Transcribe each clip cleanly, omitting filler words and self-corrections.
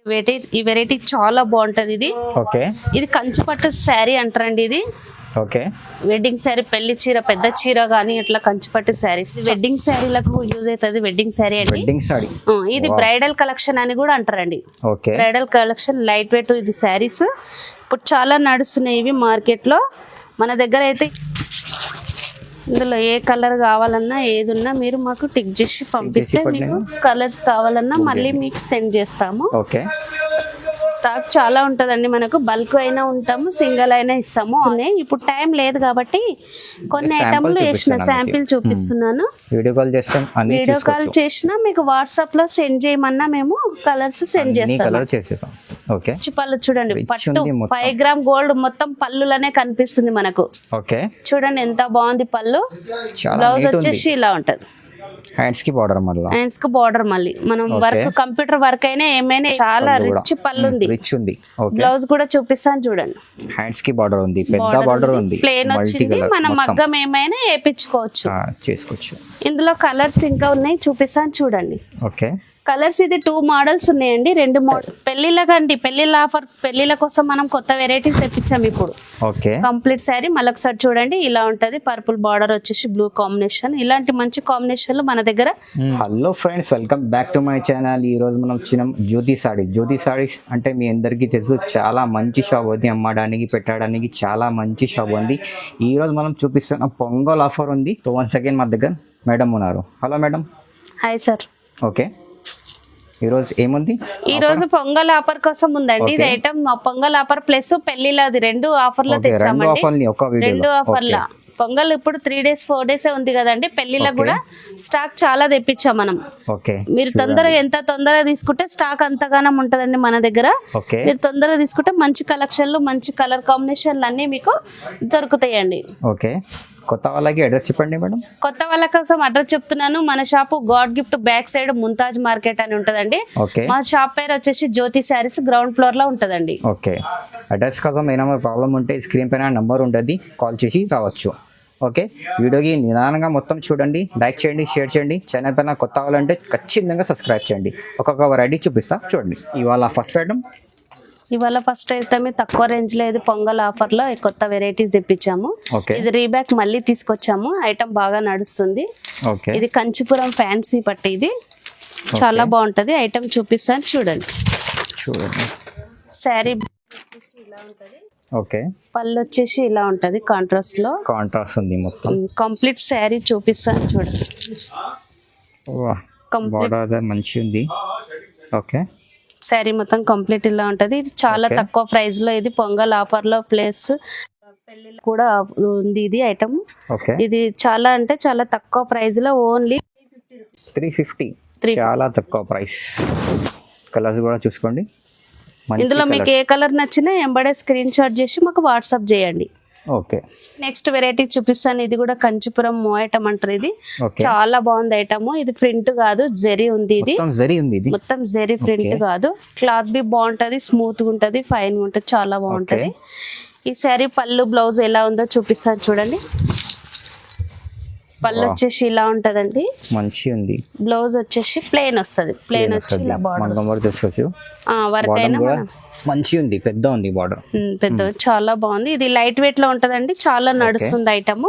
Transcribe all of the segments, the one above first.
ఈ వెరైటీ చాలా బాగుంటది. ఇది ఓకే ఇది కంచి పట్టు శారీ అంటారండి. ఇది ఓకే వెడ్డింగ్ శారీ, పెళ్లి చీర, పెద్ద చీర గానీ ఇట్లా కంచి పట్టు శారీస్ వెడ్డింగ్ శారీలకు యూజ్ అవుతుంది. వెడ్డింగ్ శారీ అండి. Wedding sorry. ఇది బ్రైడల్ కలెక్షన్ అని కూడా అంటారండి. Okay bridal collection light weight ఇది శారీస్ ఇప్పుడు చాలా నడుస్తున్నాయి ఇవి మార్కెట్ లో. మన దగ్గర అయితే ఇందులో ఏ కలర్ కావాలన్నా ఏదున్నా మీరు మాకు టిక్ చేసి పంపిస్తే మీకు కలర్స్ కావాలన్నా మళ్ళీ మీకు సెండ్ చేస్తాము. ఓకే స్టాక్ చాలా ఉంటదండి మనకు. బల్క్ అయినా ఉంటాము, సింగిల్ అయినా ఇస్తాము. ఇప్పుడు టైం లేదు కాబట్టి కొన్ని ఐటమ్లు వేసిన శాంపిల్ చూపిస్తున్నాను. వీడియో కాల్ చేస్తాం, వీడియో కాల్ చేసినా మీకు వాట్సాప్ లో సెండ్ చేయమన్నా మేము కలర్స్ సెండ్ చేస్తాం. ఓకే పళ్ళు చూడండి, పట్టు 5 గ్రామ్ గోల్డ్ మొత్తం పళ్ళులనే కనిపిస్తుంది మనకు. ఓకే చూడండి ఎంత బాగుంది పళ్ళు. బ్లౌజ్ వచ్చేసి ఇలా ఉంటది. హ్యాండ్స్ కి బార్డర్ మళ్ళీ మనం వర్క్ కంప్యూటర్ వర్క్ అయినా ఏమైనా చాలా రిచ్ పళ్ళు ఉంది. బ్లౌజ్ కూడా చూపిస్తాను చూడండి. హ్యాండ్స్ కి బార్డర్ ఉంది, పెద్ద బార్డర్ ఉంది, ప్లేన్ వచ్చింది. మనం మగ్గం ఏమైనా వేపించుకోవచ్చు, చేసుకోవచ్చు. ఇందులో కలర్స్ ఇంకా ఉన్నాయి, చూపిస్తాను చూడండి. ఓకే కలర్స్ ఇది 2 మోడల్స్ ఉన్నాయండి. 2 మోడల్ పెళ్లిళ్ళకండి, పెళ్లిళ్ళ ఆఫర్, పెళ్లిళ్ళ కోసం మనం కొత్త వెరైటీస్ తెప్పించాం ఇప్పుడు. ఓకే కంప్లీట్ శారీ మళ్ళొకసారి చూడండి ఇలా ఉంటది. పర్పుల్ బార్డర్ వచ్చేసి బ్లూ కాంబినేషన్. ఇలాంటి మంచి కాంబినేషన్లు మన దగ్గర. Hello friends, welcome back to my channel. ఈ రోజు మనం వచ్చినాం జ్యోతి సారీస్ అంటే మీ అందరికీ తెలుసు, చాలా మంచి షాప్ ఉంది, అమ్మడానికి పెట్టడానికి చాలా మంచి షాప్ ఉంది. ఈ రోజు మనం చూపిస్తున్న పొంగల్ ఆఫర్ ఉంది. సో వన్స్ అగైన్ మా దగ్గర మేడం ఉన్నారు. Hello madam. Hi sir. Okay ఈ రోజు ఏముంది? ఈ రోజు పొంగల్ ఆఫర్ కోసం ఉందండి. ఇది ఐటమ్ పొంగల్ ఆఫర్ ప్లస్ పెళ్లిలది 2 ఆఫర్లు తెచ్చామండి. 2 ఆఫర్ల పొంగల్ ఇప్పుడు 3 days 4 days ఉంది కదండి. పెళ్లిలకు కూడా స్టాక్ చాలా తెప్పించాం మనం. మీరు తొందరగా ఎంత తొందరగా తీసుకుంటే స్టాక్ అంతగానం ఉంటదండి మన దగ్గర. మీరు తొందరగా తీసుకుంటే మంచి కలెక్షన్లు, మంచి కలర్ కాంబినేషన్లు అన్ని మీకు దొరుకుతాయండి. ఓకే కొత్త వాళ్ళకి అడ్రస్ చెప్పండి మేడం. కొత్త వాళ్ళ కోసం అడ్రస్ చెప్తున్నాను. మన shop God gift back side Mumtaz market అని ఉంటదండి. మా షాప్ పేరు వచ్చేసి జ్యోతి శారీస్, గ్రౌండ్ ఫ్లోర్ లో ఉంటదండి. ఓకే అడ్రస్ కోసం ఏమైనా ప్రాబ్లం ఉంటే స్క్రీన్ పైన నంబర్ ఉంటుంది, కాల్ చేసి రావచ్చు. ఓకే వీడియోకి నిదానంగా మొత్తం చూడండి, లైక్ చేయండి, షేర్ చేయండి. ఛానల్ పైన కొత్త వాళ్ళంటే ఖచ్చితంగా సబ్స్క్రైబ్ చేయండి. ఒక్కొక్క వెరైటీ చూపిస్తా చూడండి. ఇవాళ ఫస్ట్ ఐటమ్ తక్కువ రేంజ్ లో ఇది పొంగల్ ఆఫర్ లో కొత్త వెరైటీస్ తెప్పించాము. ఇది రీబ్యాక్ మళ్ళీ తీసుకొచ్చాము. ఐటమ్ బాగా నడుస్తుంది. ఇది కంచిపురం ఫ్యాన్సీ పట్టు. ఇది చాలా బాగుంటది. ఐటమ్ చూపిస్తాను చూడండి. శారీ ఇలా ఉంటది. ఓకే పళ్ళు వచ్చేసి ఇలా ఉంటది, కాంట్రాస్ట్ ఉంది మొత్తం. కంప్లీట్ శారీ చూపిస్తాను చూడండి. మంచి ఉంది. ఓకే శారీ మొత్తం కంప్లీట్ ఇలా ఉంటది. ఇది చాలా తక్కువ ప్రైస్ లో, ఇది పొంగల్ ఆఫర్ లో ప్లేస్ పెళ్లిలో కూడా ఉంది ఇది ఐటమ్. ఇది చాలా అంటే చాలా తక్కువ ప్రైస్ లో, ఓన్లీ 350. చాలా తక్కువ ప్రైస్. కలర్స్ కూడా చూసుకోండి. ఇందులో మీకు ఏ కలర్ నచ్చినా ఎంబడే స్క్రీన్ షాట్ చేసి మాకు వాట్సాప్ చేయండి. ఓకే నెక్స్ట్ వెరైటీ చూపిస్తాను. ఇది కూడా కంచిపురం ఐటమ్ అంటారు. ఇది చాలా బాగుంది ఐటమ్. ఇది ప్రింట్ కాదు, జరీ ఉంది. ఇది మొత్తం జరీ ప్రింట్ కాదు. క్లాత్ బి బాగుంటది, స్మూత్ గా ఉంటది, ఫైన్ గా ఉంటది, చాలా బాగుంటది. ఈ శారీ పళ్ళు బ్లౌజ్ ఎలా ఉందో చూపిస్తాను చూడండి. పళ్ళు వచ్చేసి ఇలా ఉంటదండి, మంచి ఉంది. బ్లౌజ్ వచ్చేసి ప్లెయిన్ వస్తుంది. ప్లెయిన్ వచ్చి ఇలా బార్డర్ వర్క్ అయినా మంచి ఉంది, పెద్ద ఉంది బార్డర్, పెద్ద చాలా బాగుంది. ఇది లైట్ వెయిట్ లో ఉంటదండి, చాలా నడుస్తుంది ఐటమ్.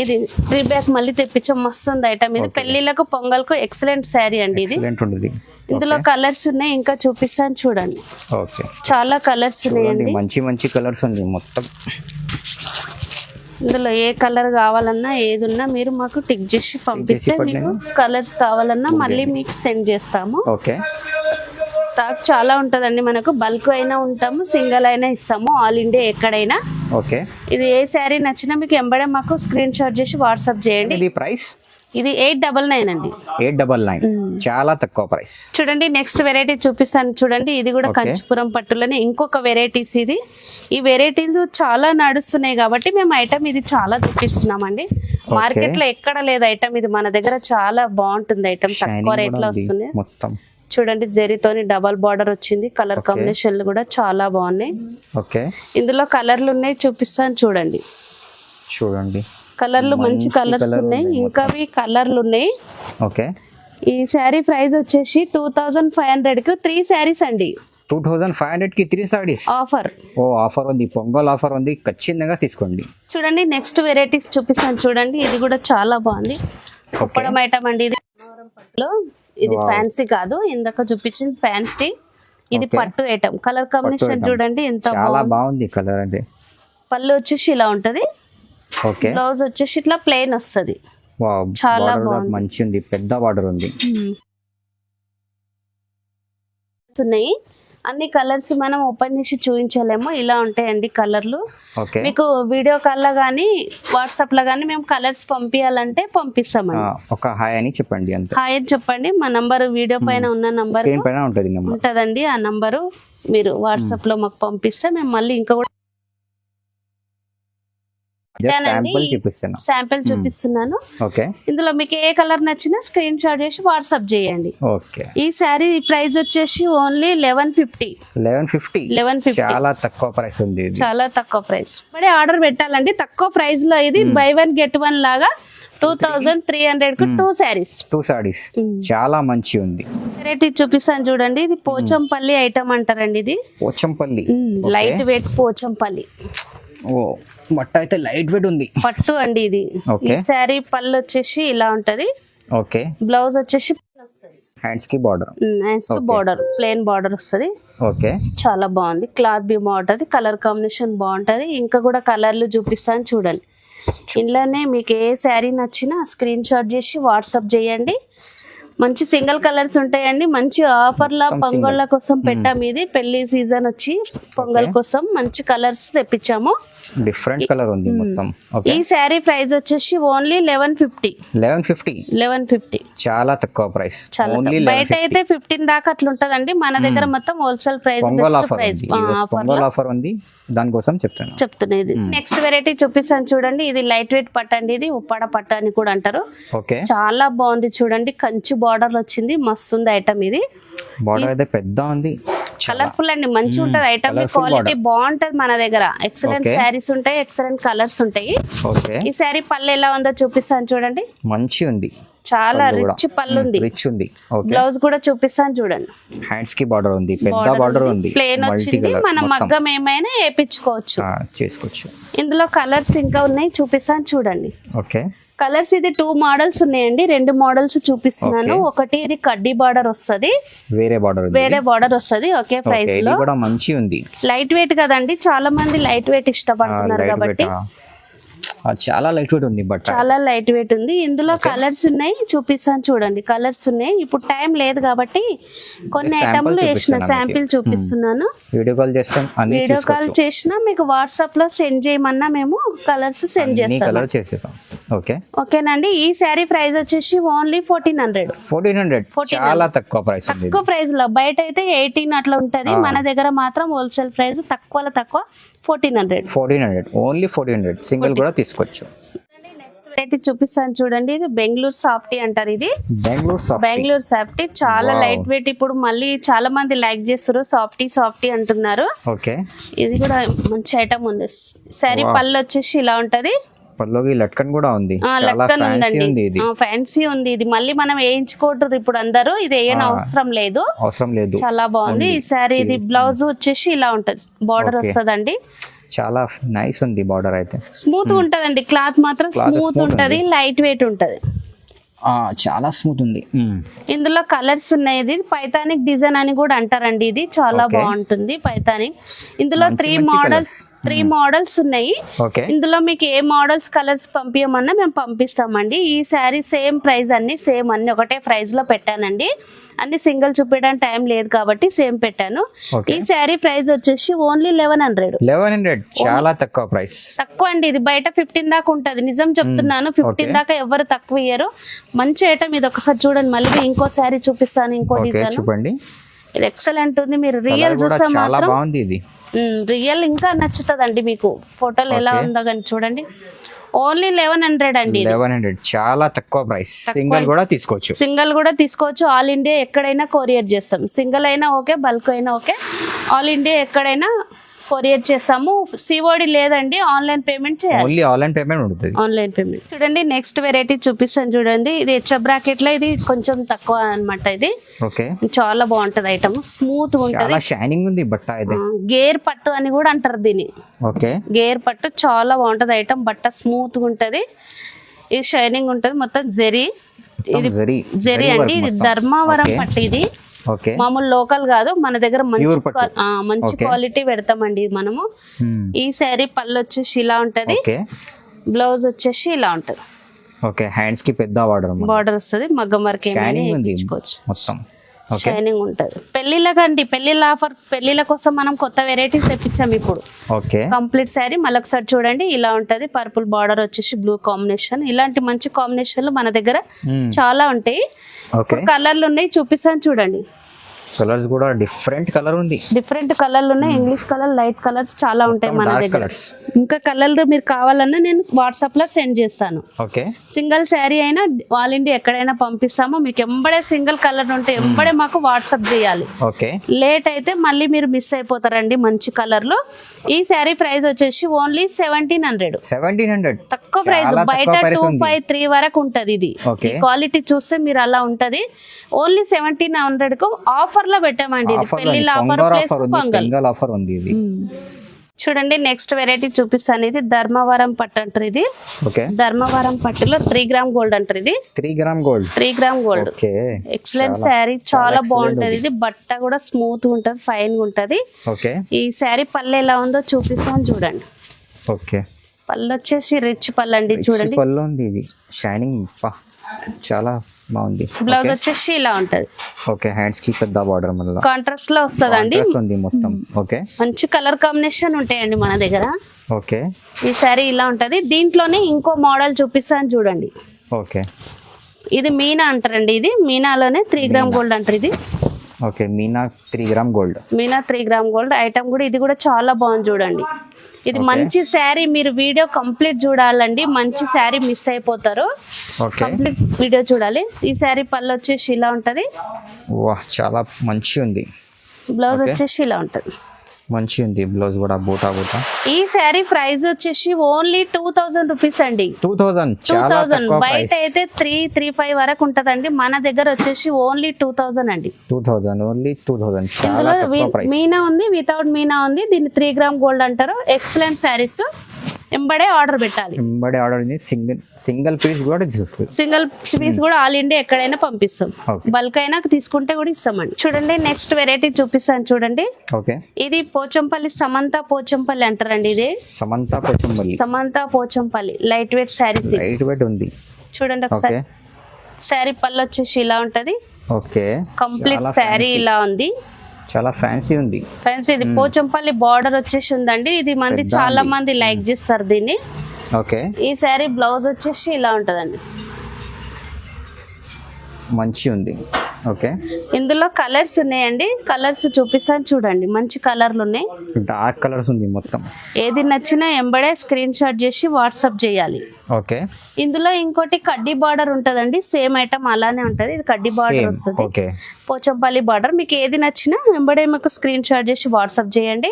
ఇది రీబ్యాక్ మళ్ళీ తెప్పించాం, మస్తు ఉంది ఐటమ్. ఇది పెళ్లిళ్ళకు పొంగల్కు ఎక్సలెంట్ శారీ అండి. ఇది ఇందులో కలర్స్ ఉన్నాయి, ఇంకా చూపిస్తాను చూడండి. చాలా కలర్స్ ఉన్నాయండి, మంచి కలర్స్ ఉంది మొత్తం. ఇందులో ఏ కలర్ కావాలన్నా ఏదున్నా మీరు మాకు టిక్ చేసి పంపిస్తే మీకు కలర్స్ కావాలన్నా మళ్ళీ మీకు సెండ్ చేస్తాము. స్టాక్ చాలా ఉంటదండి మనకు. బల్క్ అయినా ఉంటాము, సింగిల్ అయినా ఇస్తాము, ఆల్ ఇండియా ఎక్కడైనా. ఇది ఏ శారీ నచ్చినా మీకు ఎంబడే మాకు స్క్రీన్ షాట్ చేసి వాట్సాప్ చేయండి. ఇది 899 అండి. 899 చాలా తక్కువ ప్రైస్. చూడండి నెక్స్ట్ వెరైటీ చూపిస్తాను చూడండి. ఇది కూడా కంచిపురం పట్టులోనే ఇంకొక వెరైటీస్. ఇది ఈ వెరైటీస్ చాలా నడుస్తున్నాయి కాబట్టి మేము ఐటమ్ ఇది చాలా తెప్పిస్తున్నామండి. మార్కెట్ లో ఎక్కడ లేదు ఐటమ్. ఇది మన దగ్గర చాలా బాగుంటుంది ఐటమ్, తక్కువ రేట్ లో వస్తుంది. చూడండి జరీతోని డబల్ బార్డర్ వచ్చింది. కలర్ కాంబినేషన్లు కూడా చాలా బాగున్నాయి. ఇందులో కలర్లు ఉన్నాయి, చూపిస్తాను చూడండి. కలర్లు మంచి కలర్స్ ఉన్నాయి, ఇంకా కలర్లు ఉన్నాయి. ఈ శారీ ప్రైస్ వచ్చేసి 2500 కి 3 శారీస్ అండి. 2500 కి 3 సారీస్ ఆఫర్. ఓ ఆఫర్ ఉంది, పొంగల్ ఆఫర్ ఉంది, ఖచ్చితంగా తీసుకోండి. చూడండి నెక్స్ట్ వెరైటీస్ చూపిస్తాను చూడండి. ఇది కూడా చాలా బాగుంది. కుప్పడం ఐటమ్ అండి ఇది. ఇది ఫ్యాన్సీ కాదు, ఇందాక చూపించింది ఫ్యాన్సీ. ఇది పట్టు ఐటమ్. కలర్ కాంబినేషన్ చూడండి ఎంత చాలా బాగుంది కలర్. అంటే పళ్ళు వచ్చేసి ఇలా ఉంటది. ఓకే. బ్లౌజ్ వచ్చేసి ఇట్లా ప్లెయిన్ వస్తది. వావ్, చాలా బాగుంది, మంచి ఉంది, పెద్ద బార్డర్ ఉంది. ఉన్నాయి అన్ని కలర్స్ మనం ఓపెన్ చేసి చూపించలేము, ఇలా ఉంటాయండి కలర్లు. ఓకే. మీకు వీడియో కాల్ లో గానీ వాట్సాప్ లో గానీ మేము కలర్స్ పంపించాలంటే పంపిస్తామండి. ఒక హాయ్ అని చెప్పండి అంతే. హాయ్ అని చెప్పండి. మా నంబర్ వీడియో పైన ఉన్న నంబర్ స్క్రీన్ పైన ఉంటది నంబర్ ఉంటదండి. ఆ నంబరు మీరు వాట్సాప్ లో మాకు పంపిస్తే మేము మళ్ళీ ఇంకా కూడా శాంపిల్ చూపిస్తున్నాను. ఓకే. ఇందులో మీకు ఏ కలర్ నచ్చినా స్క్రీన్ షాట్ చేసి వాట్సాప్ చేయండి. ఓకే. ఈ శారీ ప్రైస్ వచ్చేసి ఓన్లీ 1150. చాలా తక్కువ ప్రైస్ ఉంది. చాలా తక్కువ ప్రైస్. మరి ఆర్డర్ పెట్టాలండి తక్కువ ప్రైస్ లో. ఇది బై 1 get 1 లాగా 2300 కు 2 శారీస్. చాలా మంచి ఉంది. వెరైటీ చూపిస్తాను చూడండి. ఇది పోచంపల్లి ఐటమ్ అంటారండి. ఇది పోచంపల్లి లైట్ వెయిట్ పోచంపల్లి. ఓ బట్ట అయితే లైట్ వెయిట్ ఉంది. పట్టు అండి ఇది. ఈ శారీ పళ్ళు వచ్చేసి ఇలా ఉంటది. ఓకే. బ్లౌజ్ వచ్చేసి హ్యాండ్స్ కి బార్డర్ ప్లెయిన్ బార్డర్ వస్తది. ఓకే. చాలా బాగుంది. క్లాత్ బి బాగుంటది. కలర్ కాంబినేషన్ బాగుంటది. ఇంకా కూడా కలర్లు చూపిస్తాను చూడండి. ఇంట్లోనే మీకు ఏ శారీ నచ్చినా స్క్రీన్ షాట్ చేసి వాట్సాప్ చేయండి. మంచి సింగిల్ కలర్స్ ఉంటాయండి. మంచి ఆఫర్ల పొంగళ్ళ కోసం పెట్టాము. ఇది పెళ్లి సీజన్ వచ్చి పొంగల్ కోసం మంచి కలర్స్ తెప్పించాము. డిఫరెంట్ కలర్ ఉంది మొత్తం. ఈ శారీ ప్రైస్ వచ్చేసి ఓన్లీ 1150. చాలా తక్కువ ప్రైస్. బయట అయితే 15 దాకా అట్లా ఉంటదండి. మన దగ్గర మొత్తం హోల్సేల్ ప్రైస్. పొంగల్ ఆఫర్ ఉంది, దానికోసం చెప్తున్నా. ఇది నెక్స్ట్ వెరైటీ చూపిస్తాను చూడండి. ఇది లైట్ వెయిట్ పట్టు అండి. ఇది ఉప్పాడ పట్టు అని కూడా అంటారు. ఓకే. చాలా బాగుంది చూడండి. కంచి బార్డర్ వచ్చింది. మస్తు ఉంది ఐటమ్. ఇది బార్డర్ అయితే పెద్ద ఉంది, కలర్ఫుల్ అండి. మంచి ఉంటది ఐటమ్. క్వాలిటీ బాగుంటది. మన దగ్గర ఎక్సలెంట్ శారీస్ ఉంటాయి, ఎక్సలెంట్ కలర్స్ ఉంటాయి. ఈ శారీ పళ్ళు ఎలా ఉందో చూపిస్తాను చూడండి. మంచి ఉంది, చాలా రిచ్ పళ్ళు ఉంది. బ్లౌజ్ కూడా చూపిస్తాను చూడండి. హ్యాండ్స్ కి బార్డర్ ఉంది, పెద్ద బార్డర్ ఉంది, ప్లేన్ వచ్చింది. మనం మగ్గం ఏమైనా చేసుకోవచ్చు. ఇందులో కలర్స్ ఇంకా ఉన్నాయి, చూపిస్తాను చూడండి. ఓకే. కలర్స్ ఇది 2 మోడల్స్ ఉన్నాయండి. 2 మోడల్స్ చూపిస్తున్నాను. ఒకటి ఇది కడ్డీ బార్డర్ వస్తది, వేరే బార్డర్ వస్తది. ఒకే ప్రైస్ లో మంచి ఉంది. లైట్ వెయిట్ కదండి, చాలా మంది లైట్ వెయిట్ ఇష్టపడుతున్నారు కాబట్టి చాలా లైట్ వెయిట్ ఉంది. బట్ చాలా లైట్ వెయిట్ ఉంది. ఇందులో కలర్స్ ఉన్నాయి, చూపిస్తాను చూడండి. కలర్స్ ఉన్నాయి. ఇప్పుడు టైం లేదు కాబట్టి కొన్ని ఐటమ్లు వేసిన శాంపిల్ చూపిస్తున్నాను. వీడియో కాల్ చేసినా మీకు వాట్సాప్ లో సెండ్ చేయమన్నా మేము కలర్స్ సెండ్ చేస్తాం. ఓకేనండి. ఈ శారీ ప్రైస్ వచ్చేసి ఓన్లీ 1400. చాలా తక్కువ ప్రైస్ లో. బయట అయితే 18 అట్లా ఉంటది. మన దగ్గర మాత్రం హోల్సేల్ ప్రైస్ తక్కువ 1400. ఓన్లీ 1400. సింగిల్ కూడా తీసుకోవచ్చు. చూపిస్తాను చూడండి. ఇది బెంగళూరు సాఫ్టీ అంటారు. ఇది బెంగళూరు సాఫ్టీ చాలా లైట్ వెయిట్. ఇప్పుడు మళ్ళీ చాలా మంది లైక్ చేస్తారు, సాఫ్టీ అంటున్నారు. ఇది కూడా మంచి ఐటమ్ ఉంది. శారీ పళ్ళు వచ్చేసి ఇలా ఉంటది. లట్కన్ కూడా ఉంది. ఫ్యాన్సీ ఉంది. ఇది మళ్ళీ మనం వేయించుకోవటరు ఇప్పుడు అందరూ. ఇది వేయని అవసరం లేదు. చాలా బాగుంది ఈ శారీ. ఇది బ్లౌజ్ వచ్చేసి ఇలా ఉంటది, బార్డర్ వస్తదండి. చాలా నైస్ ఉంది బార్డర్. అయితే స్మూత్ ఉంటదండి. క్లాత్ మాత్రం స్మూత్ ఉంటది, లైట్ వెయిట్ ఉంటది. చాలా స్మూత్ ఉంది. ఇందులో కలర్స్ ఉన్నాయి. ఇది పైతానిక్ డిజైన్ అని కూడా అంటారండి. ఇది చాలా బాగుంటుంది పైతానిక్. ఇందులో 3 మోడల్స్ ఉన్నాయి. ఇందులో మీకు ఏ మోడల్స్ కలర్స్ పంపించమన్నా మేము పంపిస్తామండి. ఈ శారీ సేమ్ ప్రైస్, అన్ని ఒకటే ప్రైస్ లో పెట్టానండి. అన్ని సింగిల్ చూపించడానికి టైం లేదు కాబట్టి సేమ్ పెట్టాను. ఈ శారీ ప్రైస్ వచ్చేసి ఓన్లీ 1100. చాలా తక్కువ ప్రైస్. తక్కువ అండి. ఇది బయట 15 దాకా ఉంటది. నిజం చెప్తున్నాను, 15 దాకా ఎవరు తక్కువ ఇయ్యరు. మంచి ఐటమ్. ఇది ఒకసారి చూడండి. మళ్ళీ ఇంకో శారీ చూపిస్తాను, ఇంకో డిజైన్. చూడండి. ఇది ఎక్సలెంట్ ఉంది. మీరు రియల్ చూస్తే మాత్రం రియల్ ఇంకా నచ్చుతుందండి మీకు. ఫోటోలు ఎలా ఉందో కానీ చూడండి. ఓన్లీ 1100 అండి. 1100 చాలా తక్కువ ప్రైస్. సింగిల్ కూడా తీసుకోవచ్చు. ఆల్ ఇండియా ఎక్కడైనా కొరియర్ చేస్తాం. సింగిల్ అయినా ఓకే, బల్క్ అయినా ఓకే. ఆల్ ఇండియా ఎక్కడైనా కొరియర్ చేస్తాము. సిఓడి లేదండి, ఆన్లైన్ పేమెంట్ చేయాలి. ఓన్లీ ఆన్లైన్ పేమెంట్ ఉంటుంది. Online payment. చూడండి నెక్స్ట్ వెరైటీ చూపిస్తాను చూడండి. ఇది హెచ్ బ్రాకెట్ లో ఇది కొంచెం తక్కువ అన్నమాట. ఇది ఓకే, చాలా బాగుంటది ఐటమ్, స్మూత్ గా ఉంటది, చాలా షైనింగ్ ఉంది బట్ట. ఇది గేర్ పట్టు అని కూడా అంటారు దీన్ని. ఓకే, గేర్ పట్టు చాలా బాగుంటది ఐటమ్. బట్ట స్మూత్ గా ఉంటది, ఇది షైనింగ్ ఉంటది, మొత్తం జెరీ. ఇది జెరీ అండి. ఇది ధర్మవరం పట్టు. ఇది ఓకే, మామూలు లోకల్ కాదు, మన దగ్గర మంచి క్వాలిటీ పెడతామండి మనము. ఈ శారీ పళ్ళు వచ్చేసి ఇలా ఉంటది, బ్లౌజ్ వచ్చేసి ఇలా ఉంటది. ఓకే, హ్యాండ్స్ కి పెద్ద బార్డర్ వస్తుంది, మగ్గం వర్క్ మొత్తం షైనింగ్ ఉంటది. పెళ్లిళ్ళకండి, పెళ్లిళ్ళ ఆఫర్, పెళ్లిళ్ళ కోసం మనం కొత్త వెరైటీస్ తెప్పించాం ఇప్పుడు. ఓకే, కంప్లీట్ శారీ మళ్ళీ ఒకసారి చూడండి, ఇలా ఉంటది. పర్పుల్ బార్డర్ వచ్చేసి బ్లూ కాంబినేషన్. ఇలాంటి మంచి కాంబినేషన్లు మన దగ్గర చాలా ఉంటాయి. కలర్లు ఉన్నాయి, చూపిస్తాను చూడండి. కలర్స్ కూడా డిఫరెంట్ కలర్ ఉంది, డిఫరెంట్ కలర్లు ఉన్నాయి. ఇంగ్లీష్ కలర్, లైట్ కలర్స్ చాలా ఉంటాయి మన దగ్గర. ఇంకా కలర్లు మీరు కావాలన్నా నేను వాట్సాప్ లో సెండ్ చేస్తాను. ఓకే, సింగిల్ శారీ అయినా ఆల్ ఇండియా ఎక్కడైనా పంపిస్తాము. మీకు ఎంబడే సింగిల్ కలర్ ఉంటే ఎంబడే మాకు వాట్సాప్ చేయాలి. ఓకే, లేట్ అయితే మళ్ళీ మీరు మిస్ అయిపోతారండి మంచి కలర్లు. ఈ శారీ ప్రైస్ వచ్చేసి ఓన్లీ 1700. తక్కువ ప్రైస్, బయట 253 వరకు ఉంటది. ఇది క్వాలిటీ చూస్తే మీరు అలా ఉంటది. ఓన్లీ 1700 కు ఆఫర్ లో పెట్టామండి. ఇది పెళ్లిళ్ళ ఆఫర్ ప్లస్ పొంగల్ ఆఫర్ ఉంది. ఇది చూడండి నెక్స్ట్ వెరైటీ చూపిస్తాను. ఇది ధర్మవరం పట్టు అంటారు. ఇది ధర్మవరం పట్టులో 3 గ్రామ్ గోల్డ్ అంటారు. ఇది 3 గ్రామ్ గోల్డ్. ఎక్సలెంట్ శారీ, చాలా బాగుంటది. ఇది బట్ట కూడా స్మూత్ ఉంటది, ఫైన్ ఉంటది. ఈ శారీ పళ్ళు ఎలా ఉందో చూపిస్తాను చూడండి. ఓకే, పళ్ళు వచ్చేసి రిచ్ పళ్ళు అండి. చూడండి పళ్ళు ఉంది, ఇది షైనింగ్ చాలా బాగుంది. బ్లౌజ్ వచ్చేసి ఇలా ఉంటది. ఓకే, హ్యాండ్స్ కి పెద్ద బార్డర్ మళ్ళీ కాంట్రాస్ట్ లో వస్తదండి మొత్తం. ఓకే, మంచి కలర్ కాంబినేషన్ ఉంటాయండి మన దగ్గర. ఓకే, ఈ శారీ ఇలా ఉంటది. దీంట్లోనే ఇంకో మోడల్ చూపిస్తాను చూడండి. ఓకే, ఇది మీనా అంటారండి. ఇది మీనాలోనే 3 గ్రామ్ గోల్డ్ అంటారు. ఇది okay, Meena 3 gram gold. Meena 3 gram gold item కూడా. ఇది కూడా చాలా బాగుంది చూడండి. ఇది మంచి శారీ, మీరు వీడియో కంప్లీట్ చూడాలండి. మంచి శారీ మిస్ అయిపోతారు, కంప్లీట్ వీడియో చూడాలి. ఈ శారీ పళ్ళు వచ్చేసి ఇలా ఉంటది. చాలా మంచి ఉంది. బ్లౌజ్ వచ్చేసి ఇలా ఉంటది, మంచి ఉంది. బ్లౌజ్ కూడా బూటా. ఈ శారీ ప్రైస్ వచ్చేసి ఓన్లీ 2000 రూపీస్ అండి. 2000. బయట అయితే 335 వరకు ఉంటదండి. మన దగ్గర వచ్చేసి ఓన్లీ 2000 అండి. 2000. ఇందులో మీనా ఉంది, వితౌట్ మీనా ఉంది. దీన్ని 3 గ్రామ్ గోల్డ్ అంటారు. ఎక్సలెంట్ శారీస్. ఎంబడే ఆర్డర్ పెట్టాలి. సింగిల్ పీస్ కూడా ఆల్ ఇండియా ఎక్కడైనా పంపిస్తాం. బల్క్ అయినా తీసుకుంటే కూడా ఇస్తామండి. చూడండి నెక్స్ట్ వెరైటీ చూపిస్తాను చూడండి. ఇది పోచంపల్లి, సమంత పోచంపల్లి అంటారండి. ఇది సమంత పోచంపల్లి లైట్ వెయిట్ శారీస్. ఉంది చూడండి ఒకసారి. శారీ పళ్ళు వచ్చేసి ఇలా ఉంటది. కంప్లీట్ శారీ ఇలా ఉంది, చాలా ఫ్యాన్సీ ఉంది. ఇది పోచంపల్లి బార్డర్ వచ్చేసి ఉందండి. ఇది మంది చాలా మంది లైక్ చేస్తారు దీన్ని. ఈ శారీ బ్లౌజ్ వచ్చేసి ఇలా ఉంటదండి, మంచి ఉంది. ఇందులో కలర్స్ ఉన్నాయండి. కలర్స్ చూపిస్తాను చూడండి. మంచి కలర్లు ఉన్నాయి, డార్క్ కలర్స్ ఉంది మొత్తం. ఏది నచ్చినా ఎంబడే స్క్రీన్ షాట్ చేసి వాట్సాప్ చేయాలి. ఇందులో ఇంకోటి కడ్డీ బార్డర్ ఉంటదండి. సేమ్ ఐటమ్ అలానే ఉంటది. ఇది కడ్డీ బార్డర్ వస్తుంది, పోచంపల్లి బార్డర్. మీకు ఏది నచ్చినా వెంబడే మాకు స్క్రీన్ షాట్ చేసి వాట్సాప్ చేయండి.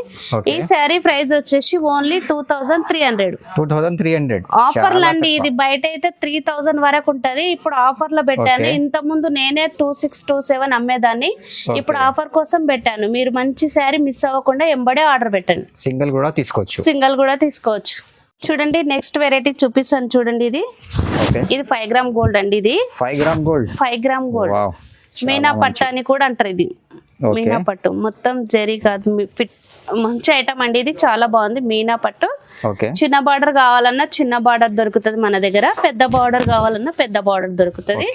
ఈ శారీ ప్రైస్ వచ్చేసి ఓన్లీ 2300. ఆఫర్లు అండి. ఇది బయట అయితే 3000 వరకు ఉంటది. ఇప్పుడు ఆఫర్ లో పెట్టాను. ఇంత ముందు నేనే 2627 అమ్మేదాన్ని. ఇప్పుడు ఆఫర్ కోసం పెట్టాను. మీరు మంచి శారీ మిస్ అవ్వకుండా ఎంబడే ఆర్డర్ పెట్టండి. సింగిల్ కూడా తీసుకోవచ్చు. చూడండి నెక్స్ట్ వెరైటీ చూపిస్తాను చూడండి. ఇది 5 గ్రామ్ గోల్డ్ అండి. ఇది 5 గ్రామ్ గోల్డ్. మీనా పట్టు అని కూడా అంటారు. ఇది మీనా పట్టు, మొత్తం జరీ కాదు, మంచి ఐటమ్ అండి. ఇది చాలా బాగుంది. మీనా పట్టు. చిన్న బార్డర్ కావాలన్నా చిన్న బార్డర్ దొరుకుతుంది మన దగ్గర, పెద్ద బార్డర్ కావాలన్నా పెద్ద బార్డర్ దొరుకుతుంది.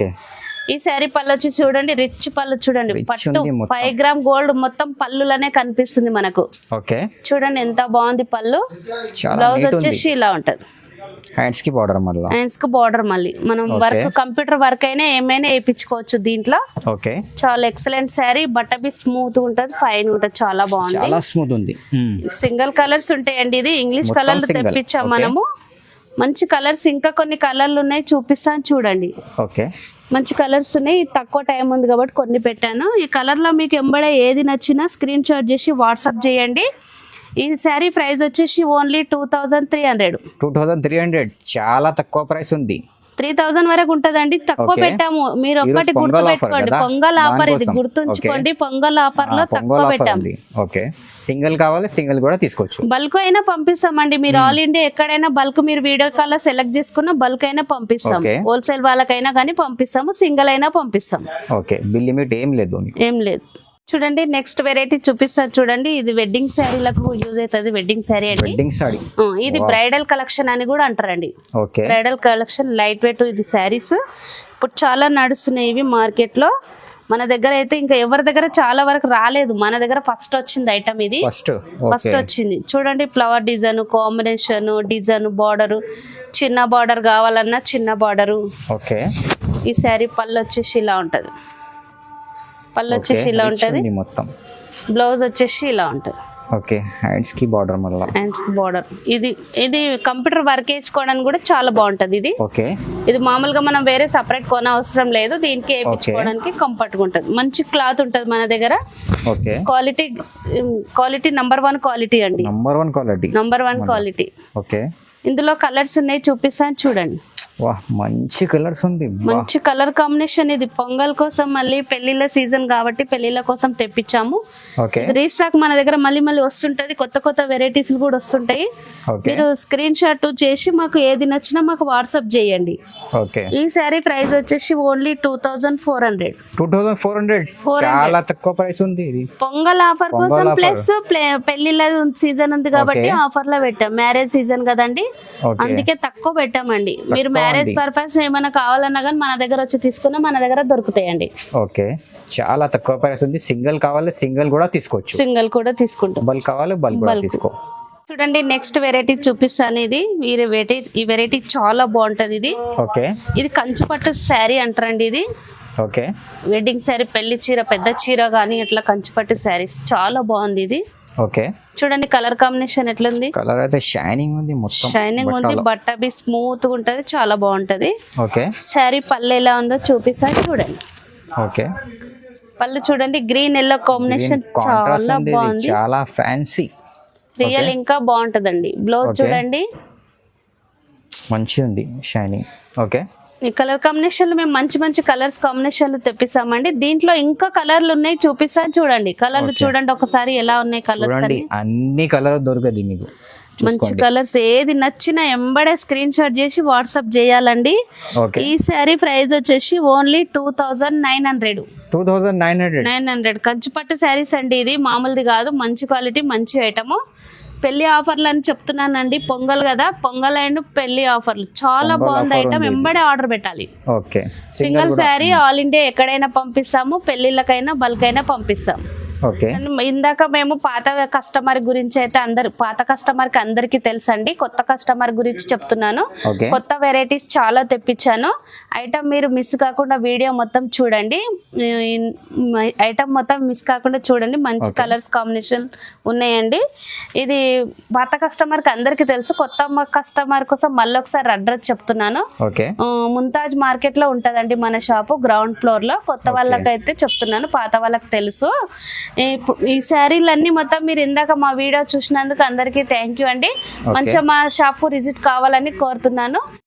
ఈ శారీ పళ్ళు వచ్చి చూడండి, రిచ్ పళ్ళు చూడండి. పట్టు 5 గ్రామ్ గోల్డ్ మొత్తం పళ్ళులనే కనిపిస్తుంది మనకు. చూడండి ఎంత బాగుంది పళ్ళు. బ్లౌజ్ వచ్చేసి ఇలా ఉంటది. హ్యాండ్స్ కి బార్డర్ మళ్ళీ మనం వర్క్, కంప్యూటర్ వర్క్ అయినా ఏమైనా వేయించుకోవచ్చు దీంట్లో. చాలా ఎక్సలెంట్ శారీ. బట్ట బి స్మూత్ ఉంటది, ఫైన్ ఉంటది, చాలా బాగుంది. సింగిల్ కలర్స్ ఉంటాయండి. ఇది ఇంగ్లీష్ కలర్లు తెప్పించాం మనము. మంచి కలర్స్, ఇంకా కొన్ని కలర్లు ఉన్నాయి చూపిస్తాను చూడండి. మంచి కలర్స్ ఉన్నాయి. తక్కువ టైం ఉంది కాబట్టి కొన్ని పెట్టాను. ఈ కలర్ లో మీకు ఎంబడే ఏది నచ్చినా స్క్రీన్ షాట్ చేసి వాట్సాప్ చేయండి. ఈ శారీ ప్రైస్ వచ్చేసి ఓన్లీ 2300. 2300 చాలా తక్కువ ప్రైస్ ఉంది. 3000 వరకు ఉంటదండి, తక్కువ పెట్టాము. మీరు ఒక్కటి గుర్తు పెట్టుకోండి, పొంగల్ ఆఫర్ ఇది, గుర్తుంచుకోండి. పొంగల్ ఆఫర్ లో తక్కువ పెట్టాము. ఓకే, సింగిల్ కావాలి సింగిల్ కూడా తీసుకోవచ్చు. బల్క్ అయినా పంపిస్తామండి. మీరు ఆల్ ఇండియా ఎక్కడైనా బల్క్ మీరు వీడియో కాల్ లో సెలెక్ట్ చేసుకున్న బల్క్ అయినా పంపిస్తాం. హోల్సేల్ వాళ్ళకైనా కానీ పంపిస్తాము, సింగిల్ అయినా పంపిస్తాం. ఓకే, బిల్ లిమిట్ ఏం లేదు. ఏం లేదు. చూడండి నెక్స్ట్ వెరైటీ చూపిస్తారు చూడండి. ఇది వెడ్డింగ్ శారీలకు యూజ్ అవుతుంది. వెడ్డింగ్ శారీ అండి, వెడ్డింగ్ శారీ. ఇది బ్రైడల్ కలెక్షన్ అని కూడా అంటారండి. Okay, bridal collection, light weight ఇది శారీస్. ఇప్పుడు చాలా నడుస్తున్నాయి ఇవి మార్కెట్ లో. మన దగ్గర అయితే ఇంకా ఎవరి దగ్గర చాలా వరకు రాలేదు, మన దగ్గర ఫస్ట్ వచ్చింది ఐటమ్ ఇది. ఫస్ట్ వచ్చింది చూడండి. Flower design combination, design, border, చిన్న బార్డర్ కావాలన్నా చిన్న బార్డరు. ఓకే, ఈ శారీ పళ్ళు వచ్చేసి ఇలా ఉంటది. పళ్ళు వచ్చేసి ఇలా ఉంటది, మొత్తం బ్లౌజ్ వచ్చేసి ఇలా ఉంటది. ఓకే, హ్యాండ్స్ కి బార్డర్, మళ్ళీ హ్యాండ్స్ కి బార్డర్. ఇది కంప్యూటర్ వర్క్ వేసుకోవడానికి కూడా చాలా బాగుంటది ఇది. ఓకే, ఇది మామూలుగా మనం వేరే సపరేట్ కొన అవసరం లేదు, దీనికి వేయించుకోవడానికి కంఫర్ట్ గా ఉంటది. మంచి క్లాత్ ఉంటది మన దగ్గర. ఓకే, క్వాలిటీ నంబర్ 1 క్వాలిటీ అండి. Number 1 quality. ఓకే, ఇందులో కలర్స్ ఉన్నాయి, చూపిస్తాను చూడండి. మంచి కలర్స్ ఉంది, మంచి కలర్ కాంబినేషన్. ఇది పొంగల్ కోసం, మళ్ళీ పెళ్లిళ్ళ సీజన్ కాబట్టి పెళ్లిళ్ళ కోసం తెప్పించాము. రీస్టాక్ మన దగ్గర మళ్ళీ వస్తుంటది, కొత్త కొత్త వెరైటీస్ కూడా వస్తుంటాయి. మీరు స్క్రీన్ షాట్ చేసి మాకు ఏది నచ్చినా మాకు వాట్సాప్ చేయండి. ఈ శారీ ప్రైస్ వచ్చేసి ఓన్లీ 2400. చాలా తక్కువ ప్రైస్ ఉంది. పొంగల్ ఆఫర్ కోసం ప్లస్ పెళ్లిళ్ళ సీజన్ ఉంది కాబట్టి ఆఫర్ లో పెట్టాం. మ్యారేజ్ సీజన్ కదండి, అందుకే తక్కువ పెట్టామండి. మీరు మ్యారేజ్ పర్పస్ ఏమైనా కావాలన్నా కానీ మన దగ్గర వచ్చి తీసుకున్నా మన దగ్గర దొరుకుతాయండి. ఓకే, చాలా తక్కువ ప్రైస్ ఉంది. సింగిల్ కావాలి సింగిల్ కూడా తీసుకోవచ్చు. సింగిల్ కూడా తీసుకుంటాం. బల్క్ కావాలి బల్క్ కూడా తీసుకో. చూడండి నెక్స్ట్ వెరైటీ చూపిస్తాను. ఈ వెరైటీ చాలా బాగుంటది. ఇది కంచు పట్టు శారీ అంటారండి. ఇది ఓకే, వెడ్డింగ్ శారీ, పెళ్లి చీర, పెద్ద చీర గానీ ఇట్లా కంచు పట్టు శారీస్ చాలా బాగుంది ఇది. ఓకే, చూడండి కలర్ కాంబినేషన్ ఎట్లుంది. కలర్ అయితే షైనింగ్ ఉంది, మొత్తం షైనింగ్ ఉంది. బట్ట బి స్మూత్ గా ఉంటది, చాలా బాగుంటది. ఓకే, శారీ పళ్ళు ఎలా ఉందో చూపిస్తాను చూడండి. ఓకే, పళ్ళు చూడండి, గ్రీన్ ఎల్లో కాంబినేషన్ చాలా బాగుంది, చాలా ఫ్యాన్సీ రియల్. ఇంకా బాగుంటదండి. బ్లౌజ్ చూడండి, మంచి ఉంది, షైనింగ్. ఓకే, ఈ కలర్ కాంబినేషన్ మేము మంచి మంచి కలర్స్ కాంబినేషన్లు తెప్పిస్తామండి. దీంట్లో ఇంకా కలర్లు ఉన్నాయి, చూపిస్తాను చూడండి. కలర్లు చూడండి ఒకసారి ఎలా ఉన్నాయి కలర్స్. అన్ని కలర్ దొరకదు మీకు, మంచి కలర్స్. ఏది నచ్చినా ఎంబడే స్క్రీన్ షాట్ చేసి వాట్సాప్ చేయాలండి. ఈ శారీ ప్రైస్ వచ్చేసి ఓన్లీ 2900. కంచిపట్టు శారీస్ అండి, ఇది మామూలుది కాదు, మంచి క్వాలిటీ, మంచి ఐటమ్. పెళ్లి ఆఫర్లు అని చెప్తున్నానండి, పొంగల్ కదా, పొంగల్ అండ్ పెళ్లి ఆఫర్లు చాలా బాగుంది ఐటమ్. ఎంబడే ఆర్డర్ పెట్టాలి. సింగిల్ శారీ ఆల్ ఇండియా ఎక్కడైనా పంపిస్తాము, పెళ్లిళ్ళకైనా బల్క్ అయినా పంపిస్తాము. ఇందాక మేము పాత కస్టమర్ గురించి అయితే పాత కస్టమర్ కి అందరికి తెలుసండి. కొత్త కస్టమర్ గురించి చెప్తున్నాను. కొత్త వెరైటీస్ చాలా తెప్పించాను. ఐటమ్ మీరు మిస్ కాకుండా వీడియో మొత్తం చూడండి. ఐటమ్ మొత్తం మిస్ కాకుండా చూడండి. మంచి కలర్స్ కాంబినేషన్ ఉన్నాయండి. ఇది పాత కస్టమర్ కి అందరికి తెలుసు. కొత్త కస్టమర్ కోసం మళ్ళీ ఒకసారి అడ్రస్ చెప్తున్నాను. ముంతాజ్ మార్కెట్ లో ఉంటదండి మన షాపు, గ్రౌండ్ ఫ్లోర్ లో. కొత్త వాళ్ళకైతే చెప్తున్నాను, పాత వాళ్ళకి తెలుసు. ఈ శారీలన్నీ మొత్తం మీరు ఇందాక మా వీడియో చూసినందుకు అందరికీ థ్యాంక్ యూ అండి. మంచిగా మా షాప్ విజిట్ కావాలని కోరుతున్నాను.